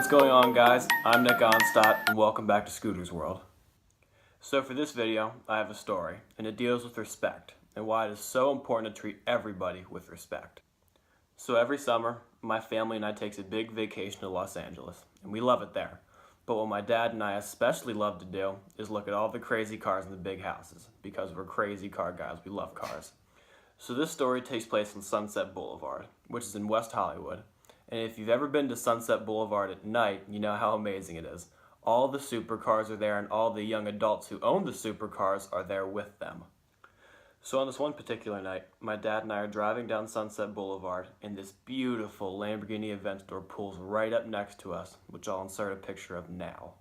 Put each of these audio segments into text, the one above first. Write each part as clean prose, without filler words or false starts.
going on, guys? I'm Nick Anstadt, and welcome back to Scooter's World. So for this video, I have a story, and it deals with respect, and why it is so important to treat everybody with respect. So every summer, my family and I takes a big vacation to Los Angeles, and we love it there. But what my dad and I especially love to do is look at all the crazy cars in the big houses, because we're crazy car guys, we love cars. So this story takes place on Sunset Boulevard, which is in West Hollywood. And if you've ever been to Sunset Boulevard at night, you know how amazing it is. All the supercars are there, and all the young adults who own the supercars are there with them. So on this one particular night, my dad and I are driving down Sunset Boulevard, and this beautiful Lamborghini Aventador pulls right up next to us, which I'll insert a picture of now.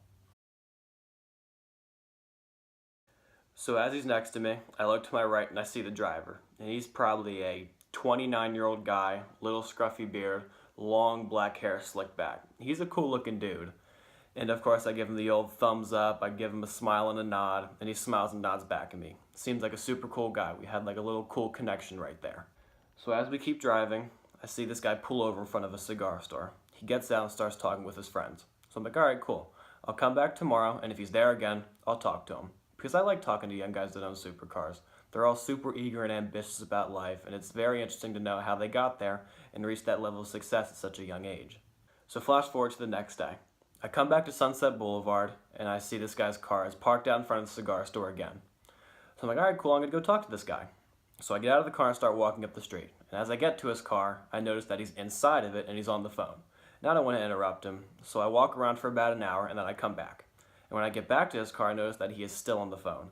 So as he's next to me, I look to my right and I see the driver, and he's probably a 29-year-old guy, little scruffy beard, long black hair slicked back. He's a cool looking dude. And of course I give him the old thumbs up, I give him a smile and a nod, and he smiles and nods back at me. Seems like a super cool guy. We had like a little cool connection right there. So as we keep driving, I see this guy pull over in front of a cigar store. He gets out and starts talking with his friends. So I'm like, alright, cool. I'll come back tomorrow, and if he's there again, I'll talk to him. Because I like talking to young guys that own supercars. They're all super eager and ambitious about life, and it's very interesting to know how they got there and reached that level of success at such a young age. So flash forward to the next day. I come back to Sunset Boulevard, and I see this guy's car is parked out in front of the cigar store again. So I'm like, alright, cool, I'm going to go talk to this guy. So I get out of the car and start walking up the street. And as I get to his car, I notice that he's inside of it and he's on the phone. Now I don't want to interrupt him, so I walk around for about an hour and then I come back. And when I get back to his car, I notice that he is still on the phone.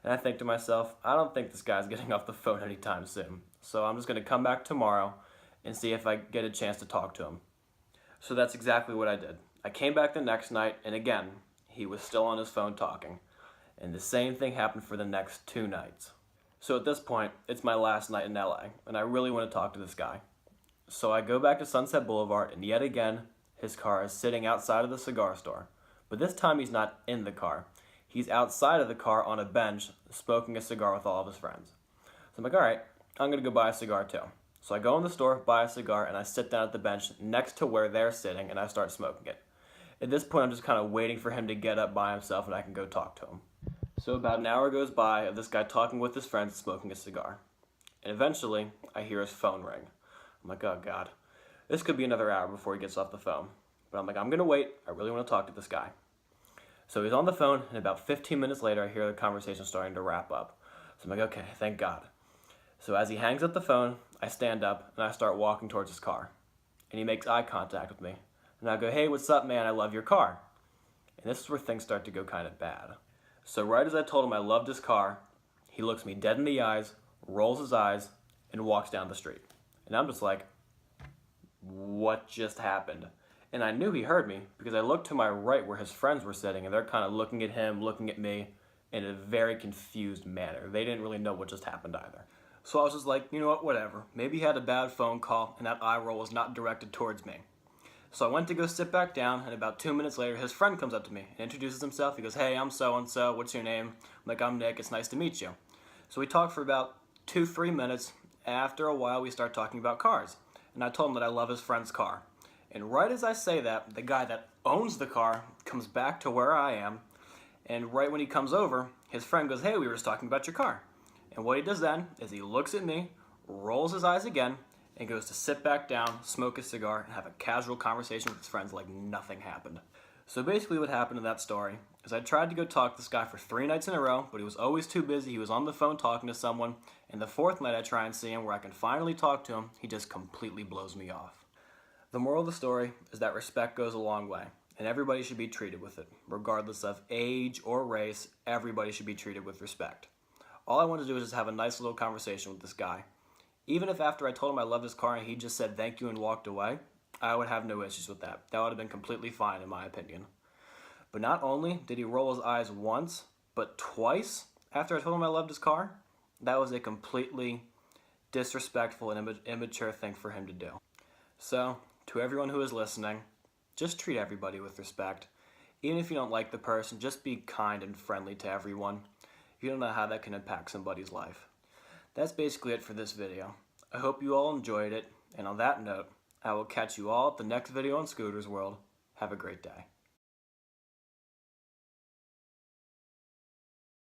And I think to myself, I don't think this guy's getting off the phone anytime soon. So I'm just going to come back tomorrow and see if I get a chance to talk to him. So that's exactly what I did. I came back the next night, and again, he was still on his phone talking. And the same thing happened for the next 2 nights. So at this point, it's my last night in LA, and I really want to talk to this guy. So I go back to Sunset Boulevard, and yet again, his car is sitting outside of the cigar store. But this time he's not in the car. He's outside of the car on a bench, smoking a cigar with all of his friends. So I'm like, alright, I'm going to go buy a cigar too. So I go in the store, buy a cigar, and I sit down at the bench next to where they're sitting, and I start smoking it. At this point, I'm just kind of waiting for him to get up by himself, and I can go talk to him. So about an hour goes by of this guy talking with his friends, smoking a cigar. And eventually, I hear his phone ring. I'm like, oh God, this could be another hour before he gets off the phone. But I'm like, I'm going to wait. I really want to talk to this guy. So he's on the phone, and about 15 minutes later, I hear the conversation starting to wrap up. So I'm like, okay, thank God. So as he hangs up the phone, I stand up, and I start walking towards his car. And he makes eye contact with me. And I go, hey, what's up, man? I love your car. And this is where things start to go kind of bad. So right as I told him I loved his car, he looks me dead in the eyes, rolls his eyes, and walks down the street. And I'm just like, what just happened? And I knew he heard me because I looked to my right where his friends were sitting, and they're kind of looking at him, looking at me in a very confused manner. They didn't really know what just happened either. So I was just like, you know what, whatever. Maybe he had a bad phone call, and that eye roll was not directed towards me. So I went to go sit back down, and about 2 minutes later, his friend comes up to me and introduces himself. He goes, hey, I'm so-and-so. What's your name? I'm like, I'm Nick. It's nice to meet you. So we talked for about 2-3 minutes. After a while, we start talking about cars. And I told him that I love his friend's car. And right as I say that, the guy that owns the car comes back to where I am. And right when he comes over, his friend goes, hey, we were just talking about your car. And what he does then is he looks at me, rolls his eyes again, and goes to sit back down, smoke a cigar, and have a casual conversation with his friends like nothing happened. So basically what happened in that story is I tried to go talk to this guy for 3 nights in a row, but he was always too busy. He was on the phone talking to someone. And the 4th night I try and see him where I can finally talk to him, he just completely blows me off. The moral of the story is that respect goes a long way, and everybody should be treated with it. Regardless of age or race, everybody should be treated with respect. All I wanted to do was just have a nice little conversation with this guy. Even if after I told him I loved his car and he just said thank you and walked away, I would have no issues with that. That would have been completely fine in my opinion. But not only did he roll his eyes once, but twice after I told him I loved his car. That was a completely disrespectful and immature thing for him to do. So, to everyone who is listening, just treat everybody with respect. Even if you don't like the person, just be kind and friendly to everyone. You don't know how that can impact somebody's life. That's basically it for this video. I hope you all enjoyed it, and on that note, I will catch you all at the next video on Scooter's World. Have a great day.